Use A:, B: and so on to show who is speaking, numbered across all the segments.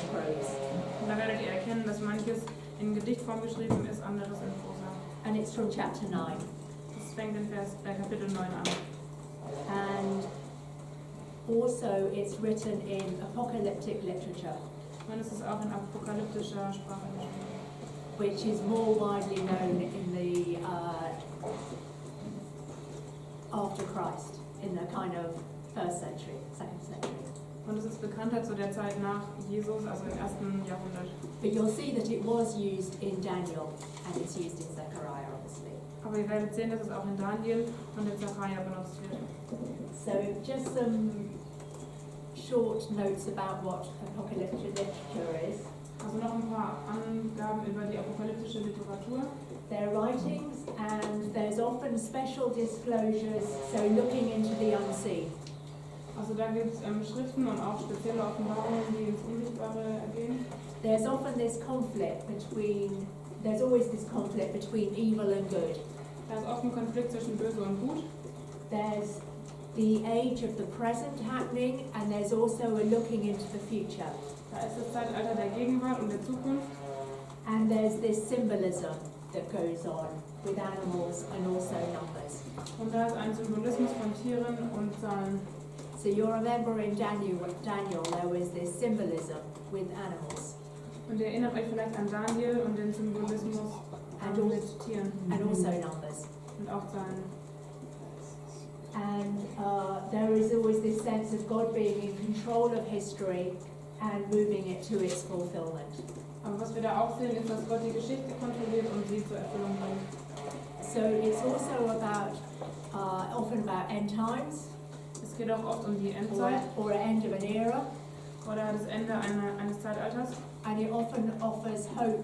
A: in prose.
B: Und da werdet ihr erkennen, dass manches in Gedichtform geschrieben ist, anderes in Prosa.
A: And it's from chapter 9.
B: Das fängt in Kapitel 9 an.
A: And also it's written in apocalyptic literature,
B: Und es ist auch in apokalyptischer Sprache geschrieben,
A: which is more widely known in the after Christ, in the kind of first century, second century.
B: und es ist bekannter zu der Zeit nach Jesus, also im 1. Jahrhundert.
A: But you'll see that it was used in Daniel and it's used in Zechariah, obviously.
B: Aber ihr werdet sehen, dass es auch in Daniel und in Zachariah benutzt wird.
A: So just some short notes about what apocalyptic literature is.
B: Also noch ein paar Angaben über die apokalyptische Literatur.
A: Their writings, and there's often special disclosures, so looking into the unseen.
B: Also da gibt es Schriften und auch spezielle Offenbarungen, die ins Unsichtbare gehen.
A: There's always this conflict between evil and good.
B: Da ist oft ein Konflikt zwischen Böse und Gut.
A: There's the age of the present happening, and there's also a looking into the future.
B: Da ist das Zeitalter der Gegenwart und der Zukunft.
A: And there's this symbolism that goes on with animals and also numbers.
B: Und da ist ein Symbolismus von Tieren und Zahlen.
A: So you'll remember in Daniel there was this symbolism with animals.
B: Und ihr erinnert euch vielleicht an Daniel und den Symbolismus mit Tieren.
A: And also numbers.
B: Und auch Zahlen.
A: And there is always this sense of God being in control of history and moving it to its fulfillment.
B: Aber was wir da auch sehen, ist, dass Gott die Geschichte kontrolliert und sie zur Erfüllung bringt.
A: So it's also about, often about end times.
B: Es geht auch oft um die Endzeit
A: or end of an era.
B: oder das Ende eines Zeitalters.
A: And it often offers hope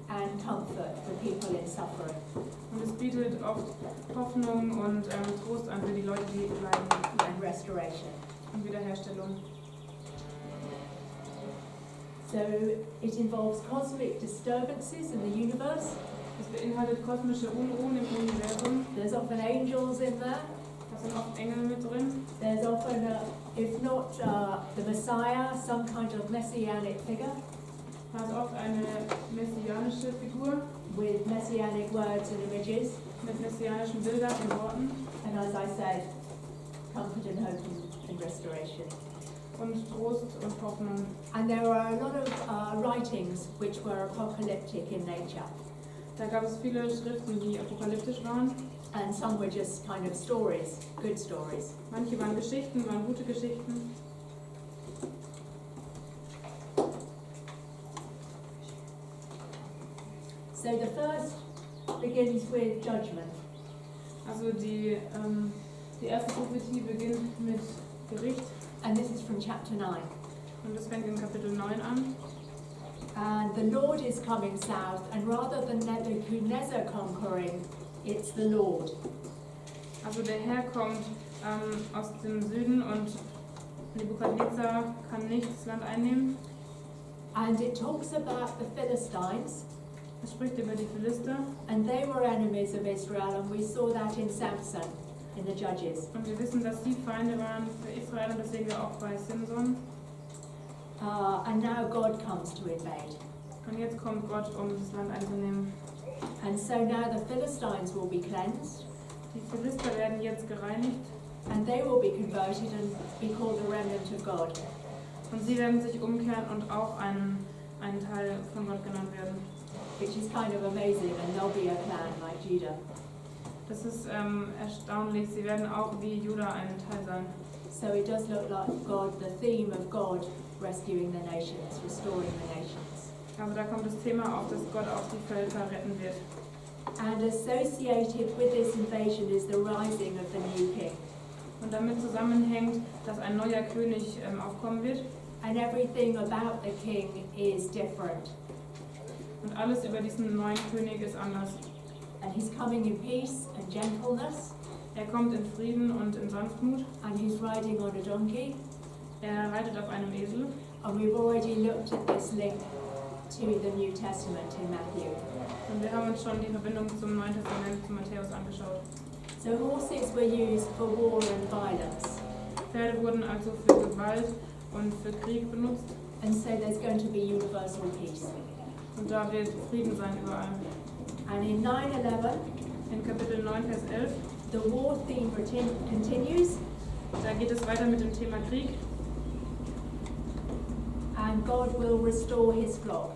A: and comfort for people in suffering.
B: Und es bietet oft Hoffnung und Trost an für die Leute, die leiden.
A: And restoration.
B: Und Wiederherstellung.
A: So it involves cosmic disturbances in the universe.
B: Es beinhaltet kosmische Unruhen im Universum.
A: There's often angels in there.
B: Da sind oft Engel mit drin.
A: There's often, if not the Messiah, some kind of messianic figure.
B: Da ist oft eine messianische Figur
A: with messianic words and images.
B: mit messianischen Bildern und Worten.
A: And as I said, comfort and hope and restoration.
B: Und Trost und Hoffnung.
A: And there are a lot of writings which were apocalyptic in nature.
B: Da gab es viele Schriften, die apokalyptisch waren.
A: And some were just kind of stories, good stories.
B: Manche waren Geschichten, waren gute Geschichten.
A: So the first begins with judgment.
B: Also die erste Prophetie beginnt mit Gericht.
A: And this is from chapter 9.
B: Und das fängt in Kapitel 9 an.
A: And the Lord is coming south, and rather than Nebuchadnezzar conquering, it's the Lord.
B: Also der Herr kommt aus dem Süden und Nebukadnezar kann nicht das Land einnehmen.
A: And it talks about the Philistines.
B: Es spricht über die Philister.
A: And they were enemies of Israel, and we saw that in Samson, in the Judges.
B: Und wir wissen, dass die Feinde waren für Israel und das sehen wir auch bei Simson.
A: And now God comes to invade.
B: Und jetzt kommt Gott, um das Land einzunehmen.
A: And so now the Philistines will be cleansed.
B: Die Philister werden jetzt gereinigt.
A: And they will be converted and be called the remnant of God.
B: Und sie werden sich umkehren und auch ein Teil von Gott genannt werden.
A: Which is kind of amazing, and they'll be a clan like Judah.
B: Das ist erstaunlich. Sie werden auch wie Juda ein Teil sein.
A: So it does look like God, the theme of God rescuing the nations, restoring the nations.
B: Also da kommt das Thema auf, dass Gott auch die Völker retten wird.
A: And associated with this invasion is the rising of the new king.
B: Und damit zusammenhängt, dass ein neuer König aufkommen wird.
A: And everything about the king is different.
B: Und alles über diesen neuen König ist anders.
A: And he's coming in peace and gentleness.
B: Er kommt in Frieden und in Sanftmut.
A: And he's riding on a donkey.
B: Er reitet auf einem Esel.
A: And we've already looked at this link to the New Testament in Matthew.
B: Und wir haben uns schon die Verbindung zum Neuen Testament, zu Matthäus angeschaut.
A: So horses were used for war and violence.
B: Pferde wurden also für Gewalt und für Krieg benutzt.
A: And so there's going to be universal peace.
B: Und da wird Frieden sein überall.
A: And in 9:11,
B: In Kapitel 9, Vers 11,
A: the war theme continues,
B: da geht es weiter mit dem Thema Krieg.
A: and God will restore his flock.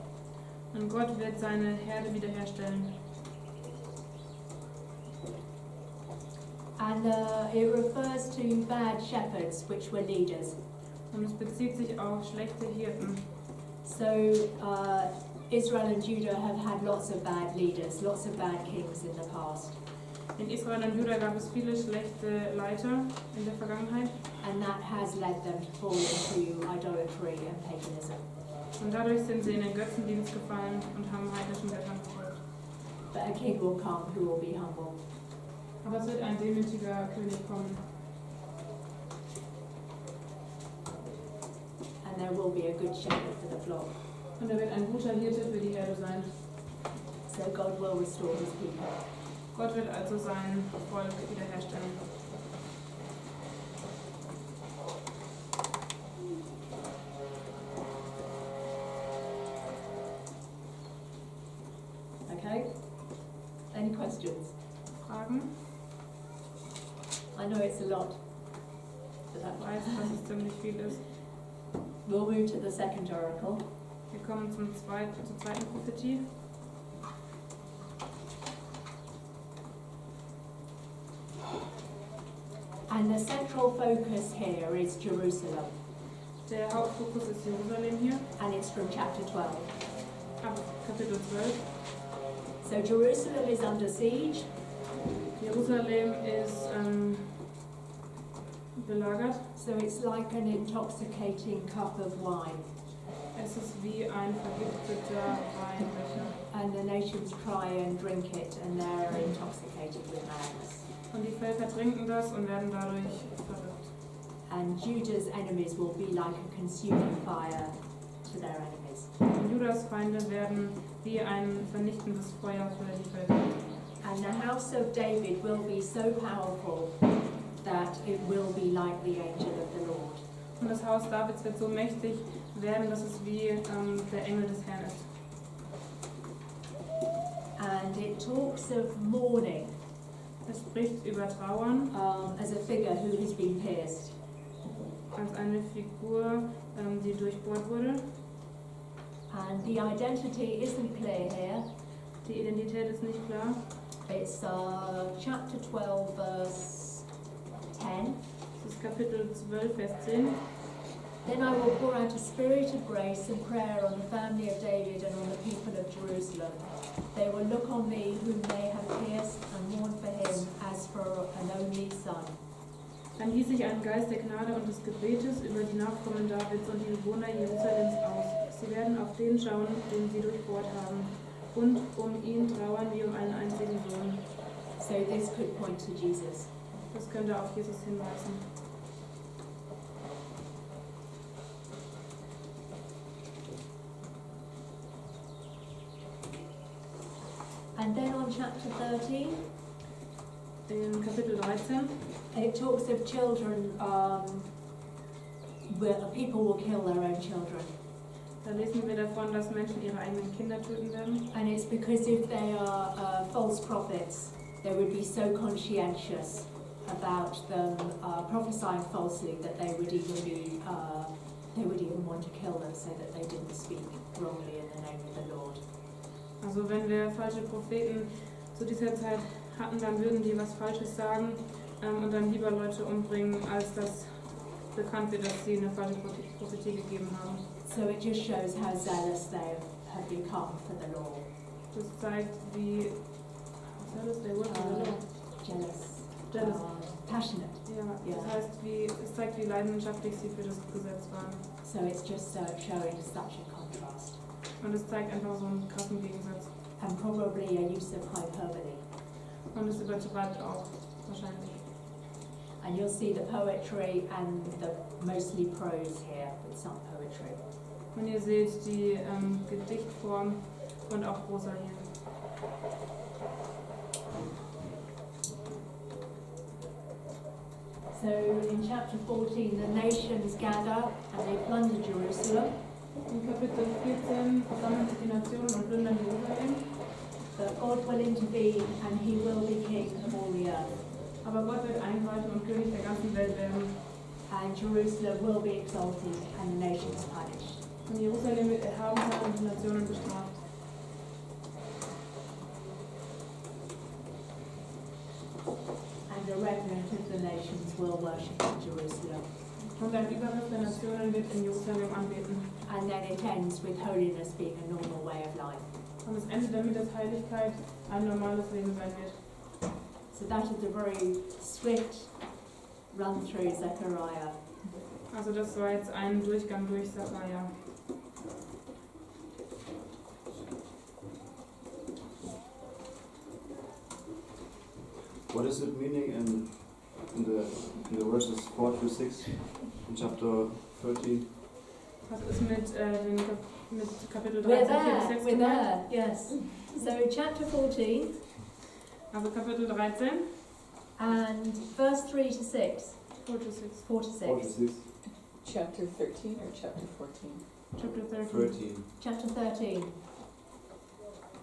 B: Und Gott wird seine Herde wiederherstellen.
A: And it refers to bad shepherds, which were leaders.
B: Und es bezieht sich auf schlechte Hirten.
A: So Israel and Judah have had lots of bad leaders, lots of bad kings in the past.
B: In Israel und Juda gab es viele schlechte Leiter in der Vergangenheit.
A: And that has led them to fall into idolatry and paganism.
B: Und dadurch sind sie in den Götzendienst gefallen und haben heidnischen Göttern gefolgt.
A: But a king will come who will be humble.
B: Aber es wird ein demütiger König kommen.
A: And there will be a good shepherd for the flock.
B: Und er wird ein guter Hirte für die Herde sein.
A: So God will restore his people.
B: Gott wird also sein Volk wiederherstellen.
A: Okay? Any questions?
B: Fragen?
A: I know it's a lot. But
B: Ich
A: that's
B: weiß, dass es ziemlich viel ist.
A: We'll move to the second oracle.
B: Wir kommen zur zweiten Prophetie.
A: And the central focus here is Jerusalem.
B: Der Hauptfokus ist Jerusalem hier,
A: And it's from chapter 12.
B: ab Kapitel 12.
A: So Jerusalem is under siege.
B: Jerusalem ist belagert.
A: So it's like an intoxicating cup of wine.
B: Es ist wie ein vergifteter Weinbecher.
A: And the nations try and drink it and they're intoxicated with madness.
B: Und die Völker trinken das und werden dadurch verrückt.
A: And Judah's enemies will be like a consuming fire to their enemies.
B: Und Judas Feinde werden wie ein vernichtendes Feuer für die Völker.
A: And the house of David will be so powerful that it will be like the angel of the Lord.
B: Und das Haus Davids wird so mächtig werden, dass es wie der Engel des Herrn ist.
A: And it talks of mourning
B: Es spricht über Trauern
A: as a figure who has been pierced.
B: als eine Figur, die durchbohrt wurde.
A: And the identity isn't clear here.
B: Die Identität ist nicht klar.
A: It's chapter 12, verse 10.
B: Das ist Kapitel 12, Vers 10.
A: Then I will pour out a spirit of grace and prayer on the family of David and on the people of Jerusalem. They will look on me whom they have pierced and mourn for him as for an only son.
B: Dann gieße ich einen Geist der Gnade und des Gebetes über die Nachkommen Davids und die Bewohner Jerusalems aus. Sie werden auf den schauen, den sie durchbohrt haben, und um ihn trauern wie um einen einzigen Sohn.
A: So this could point to Jesus.
B: Das könnte auf Jesus hinweisen.
A: And then on chapter 13,
B: In Kapitel 13,
A: it talks of children, where people will kill their own children.
B: da lesen wir davon, dass Menschen ihre eigenen Kinder töten werden.
A: And it's because if they are false prophets, they would be so conscientious about them prophesying falsely that they would even want to kill them so that they didn't speak wrongly in the name of the Lord.
B: Also wenn wir falsche Propheten zu dieser Zeit hatten, dann würden die was Falsches sagen und dann lieber Leute umbringen, als dass bekannt wird, dass sie eine falsche Prophetie gegeben haben.
A: So it just shows how zealous they have become for the law.
B: Das zeigt, wie
A: Jealous. Passionate.
B: Ja, das heißt, es zeigt, wie leidenschaftlich sie für das Gesetz waren.
A: So it's just showing such a contrast.
B: Und es zeigt einfach so einen krassen Gegensatz.
A: And probably a use of hyperbole.
B: Und es übertreibt auch wahrscheinlich.
A: And you'll see the poetry and the mostly prose here with some poetry.
B: Und ihr seht die Gedichtform und auch Prosa hier.
A: So in chapter 14, the nations gather and they plunder Jerusalem.
B: In Kapitel 14 versammeln sich die Nationen und plündern Jerusalem.
A: But God will intervene and he will be king of all the earth.
B: Aber Gott wird eingreifen und König der ganzen Welt werden.
A: And Jerusalem will be exalted and the nations punished.
B: Und Jerusalem wird erhaben sein und die Nationen bestraft.
A: And a remnant of the nations will worship in Jerusalem.
B: Und ein Überrest der Nationen wird in Jerusalem anbeten.
A: And then it ends with holiness being a normal way of life.
B: Und es endet damit, dass Heiligkeit ein normales Leben sein wird.
A: So that is a very swift run through Zechariah.
B: Also das war jetzt ein Durchgang durch Sacharja.
C: What is it meaning in the verses 4 to 6 in chapter 13?
B: Was ist mit Kapitel
A: We're
B: 13, 4 bis 6
A: there, we're
B: gemeint?
A: there, yes. So chapter 14
B: Also Kapitel 13,
A: and verse 3 to 6.
B: 4 to 6.
A: 4 to 6.
C: 4 to 6.
D: Chapter 13 or chapter 14?
B: Chapter 13.
C: 13.
A: Chapter 13.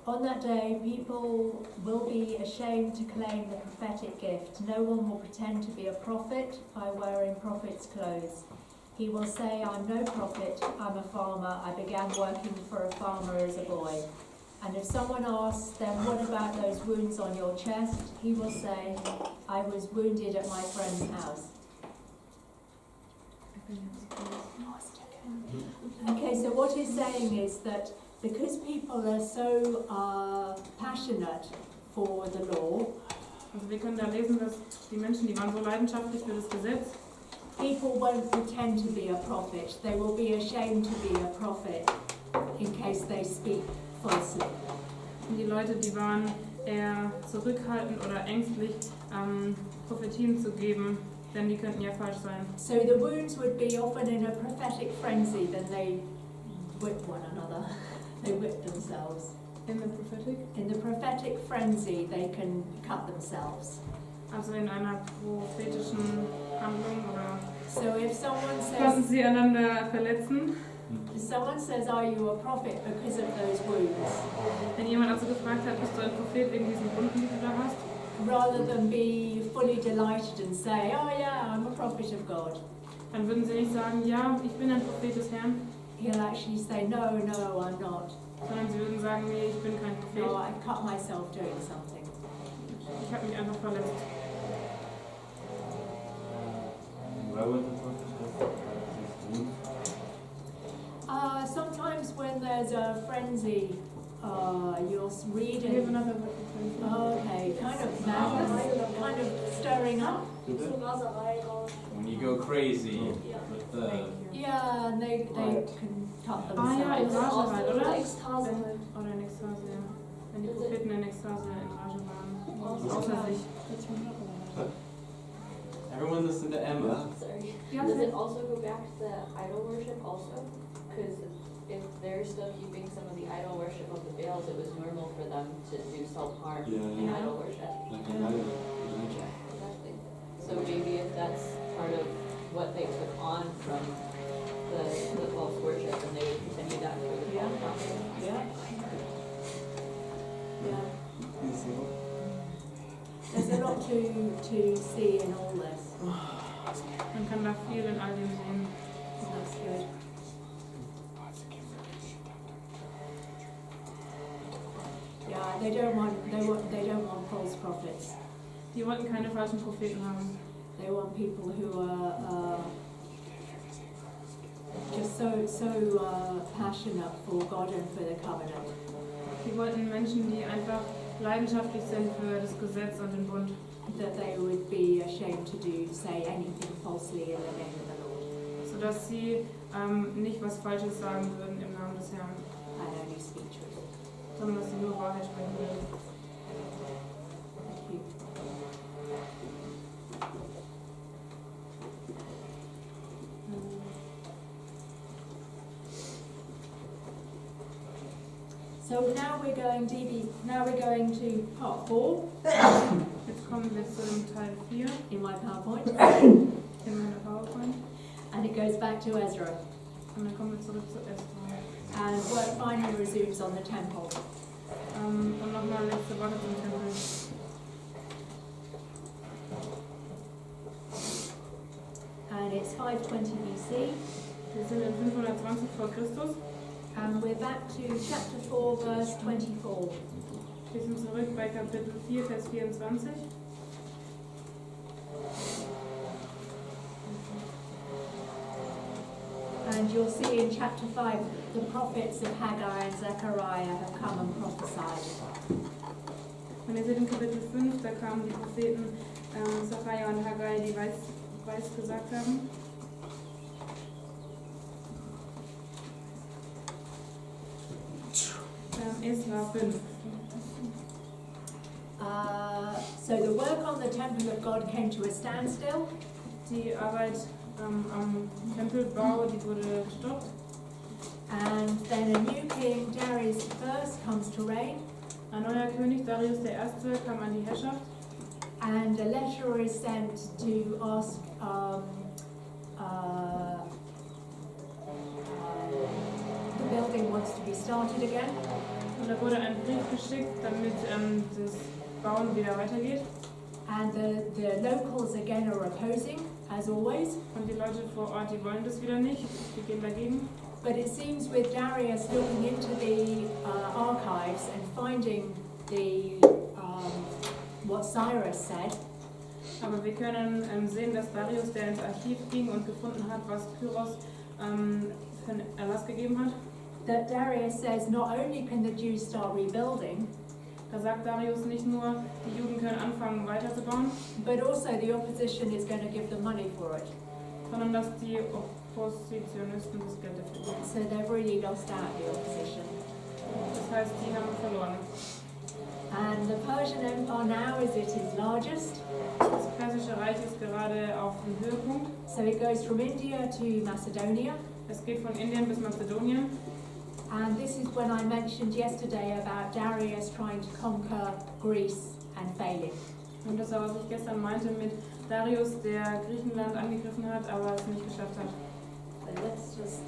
A: On that day, people will be ashamed to claim the prophetic gift. No one will pretend to be a prophet by wearing prophet's clothes. He will say, I'm no prophet, I'm a farmer. I began working for a farmer as a boy. And if someone asks, then what about those wounds on your chest? He will say, I was wounded at my friend's house. Okay, so what he's saying is that because people are so passionate for the law,
B: Also wir können da lesen, dass die Menschen, die waren so leidenschaftlich für das Gesetz,
A: people won't pretend to be a prophet. They will be ashamed to be a prophet in case they speak falsely.
B: und die Leute, die waren eher zurückhaltend oder ängstlich, Prophetien zu geben, denn die könnten ja falsch sein.
A: So the wounds would be often in a prophetic frenzy, then they whip one another. They whip themselves.
B: In the prophetic?
A: In the prophetic frenzy, they can cut themselves.
B: Also in einer prophetischen Handlung oder
A: So if someone
B: konnten
A: says,
B: sie einander verletzen.
A: are you a prophet because of those wounds?
B: Wenn jemand also gefragt hat, bist du ein Prophet wegen diesen Wunden, die du da hast?
A: Rather than be fully delighted and say, oh yeah, I'm a prophet of God.
B: Dann würden sie nicht sagen, ja, ich bin ein Prophet des Herrn,
A: He'll actually say, no, no, I'm not.
B: sondern sie würden sagen, nee, ich bin kein
A: No,
B: Prophet.
A: I cut myself doing something.
B: Ich habe mich einfach verletzt.
C: Where would the prophet have these wounds?
A: Sometimes when there's a frenzy, you'll read
B: We have
A: and,
B: another word for frenzy.
A: okay, kind of madness, kind of stirring up.
C: Did they?
E: When you go crazy
D: Yeah.
E: with the
A: Yeah, and they
C: Right.
A: can cut
B: Ah ja, in
A: themselves.
B: Rage halt, oder?
D: Ekstase
B: Wenn,
D: halt.
B: oder in Ekstase, ja. Wenn die Propheten in Ekstase in Rage waren.
D: Oh.
B: Außer sich.
E: everyone listen to Emma.
D: Sorry.
B: Ja,
F: Does it also go back to the idol worship also? Because if they're still keeping some of the idol worship of the Baals, it was normal for them to do self-harm
C: Yeah,
F: in
B: yeah.
F: idol worship.
C: Like Elijah.
F: Exactly. So maybe if that's part of what they took on from the false worship, and they would continue that through the false prophet.
A: Yeah. Yeah.
C: Yeah.
A: There's a lot to see in all this.
B: Man kann da viel in all dem sehen.
A: That's good. Yeah, they don't want false prophets.
B: Die wollten keine falschen Propheten haben.
A: They want people who are just so passionate for God and for the covenant.
B: Die wollten Menschen, die einfach leidenschaftlich sind für das Gesetz und den Bund.
A: That they would be ashamed to say anything falsely in the name of the Lord.
B: Sodass sie nicht was Falsches sagen würden im Namen des Herrn,
A: And only speak truth.
B: sondern dass sie nur Wahrheit sprechen würden.
A: Thank you. So now we're going to part 4
B: Jetzt kommen wir zu dem Teil 4
A: in my PowerPoint,
B: in meiner PowerPoint.
A: and it goes back to Ezra.
B: Und dann kommen wir zurück zu Esther.
A: And work finally resumes on the temple.
B: Und nochmal letzte Worte zum Tempel.
A: And it's 520 BC.
B: Wir sind in 520 vor Christus.
A: And we're back to chapter 4, verse 24.
B: Wir sind zurück bei Kapitel 4, Vers 24.
A: And you'll see in chapter 5 the prophets of Haggai and Zechariah have come and prophesied.
B: Und ihr seht in Kapitel 5, da kamen die Propheten Zachariah und Haggai, die weiß gesagt haben. Esra 5.
A: So the work on the temple of God came to a standstill.
B: Die Arbeit am Tempelbau, die wurde gestoppt.
A: And then a new king, Darius I, comes to reign.
B: Ein neuer König, Darius I., kam an die Herrschaft.
A: And a letter is sent to ask the building wants to be started again.
B: Und da wurde ein Brief geschickt, damit das Bauen wieder weitergeht.
A: And the locals again are opposing, as always.
B: Und die Leute vor Ort, die wollen das wieder nicht, die gehen dagegen.
A: But it seems with Darius looking into the archives and finding what Cyrus said,
B: Aber wir können sehen, dass Darius, der ins Archiv ging und gefunden hat, was Kyros für einen Erlass gegeben hat.
A: that Darius says not only can the Jews start rebuilding,
B: Da sagt Darius nicht nur, die Juden können anfangen weiterzubauen,
A: but also the opposition is going to give them money for it.
B: sondern dass die Oppositionisten das Geld dafür geben.
A: So they've really lost out, the opposition.
B: Das heißt, die haben verloren.
A: And the Persian Empire now is at its largest.
B: Das Persische Reich ist gerade auf dem Höhepunkt.
A: So it goes from India to Macedonia.
B: Es geht von Indien bis Mazedonien.
A: And this is when I mentioned yesterday about Darius trying to conquer Greece and failing.
B: Und das war, was ich gestern meinte mit Darius, der Griechenland angegriffen hat, aber es nicht geschafft hat.
A: So let's just...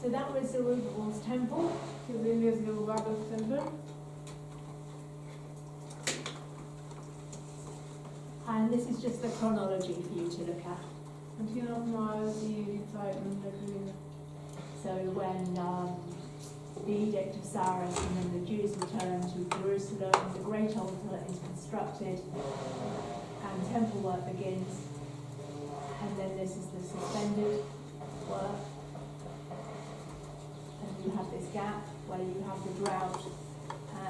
A: So that was Zerubbabel's temple.
B: Hier sehen wir Zerubbabels Tempel.
A: And this is just the chronology for you to look at.
B: Und hier nochmal die Zeiten der Könige.
A: So when the edict of Cyrus and then the Jews return to Jerusalem, the great altar is constructed and temple work begins. And then this is the suspended work. And you have this gap where you have the drought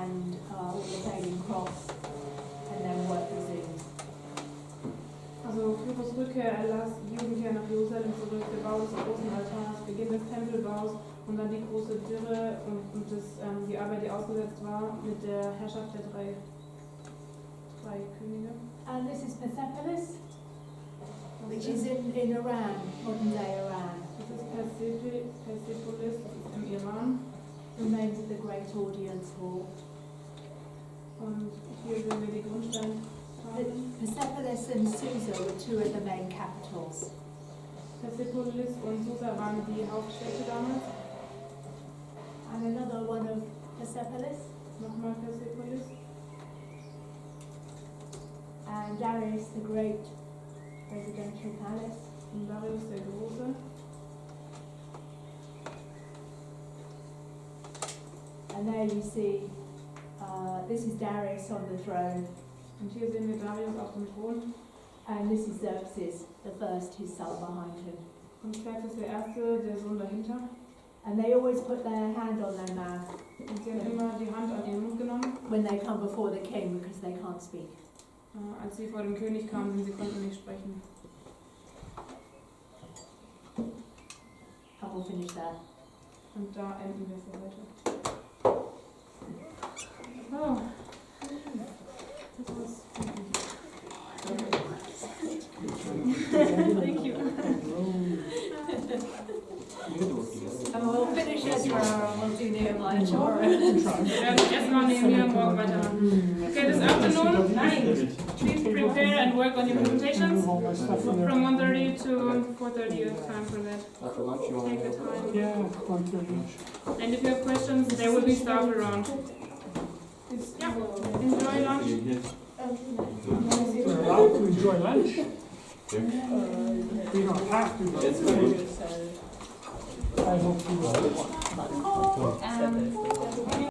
A: and the failing crops, and then work resumes.
B: Also Kyros Rückkehr, Erlass, die Judenkehr nach Jerusalem zurück, der Bau des großen Altars, Beginn des Tempelbaus und dann die große Dürre und die Arbeit, die ausgesetzt war mit der Herrschaft der drei Könige.
A: And this is Persepolis, which is in Iran, modern day Iran.
B: Das ist Persepolis, das ist im Iran.
A: Remains of the Great Audience Hall.
B: Und hier sehen wir die Grundsteintafel.
A: Persepolis and Susa were two of the main capitals.
B: Persepolis und Susa waren die Hauptstädte damals.
A: And another one of Persepolis.
B: Nochmal Persepolis.
A: And Darius the Great residential palace.
B: Und Darius der Große.
A: And there you see, this is Darius on the throne.
B: Und hier sehen wir Darius auf dem Thron.
A: And this is Xerxes, the first, his son behind him.
B: Und Xerxes der Erste, der Sohn dahinter.
A: And they always put their hand on their mouth
B: Und sie haben immer die Hand an ihren Mund genommen,
A: when they come before the king because they can't speak.
B: als sie vor dem König kamen, denn sie konnten nicht sprechen.
A: And we'll finish there.
B: Und da enden wir für heute. Oh. Das war's. Thank you.
A: And we'll finish Ezra and we'll do Nehemiah tomorrow.
B: Wir werden erstmal Nehemiah morgen weitermachen. Okay, this afternoon, please prepare and work on your presentations. From 1:30 to 4:30 you have time for that.
E: After lunch, you want
B: Take
E: to
B: the time.
G: Yeah, 1:30.
B: And if you have questions, there will be staff around. Yeah, enjoy lunch.
G: We're allowed to enjoy lunch. We don't have to, but I hope you will.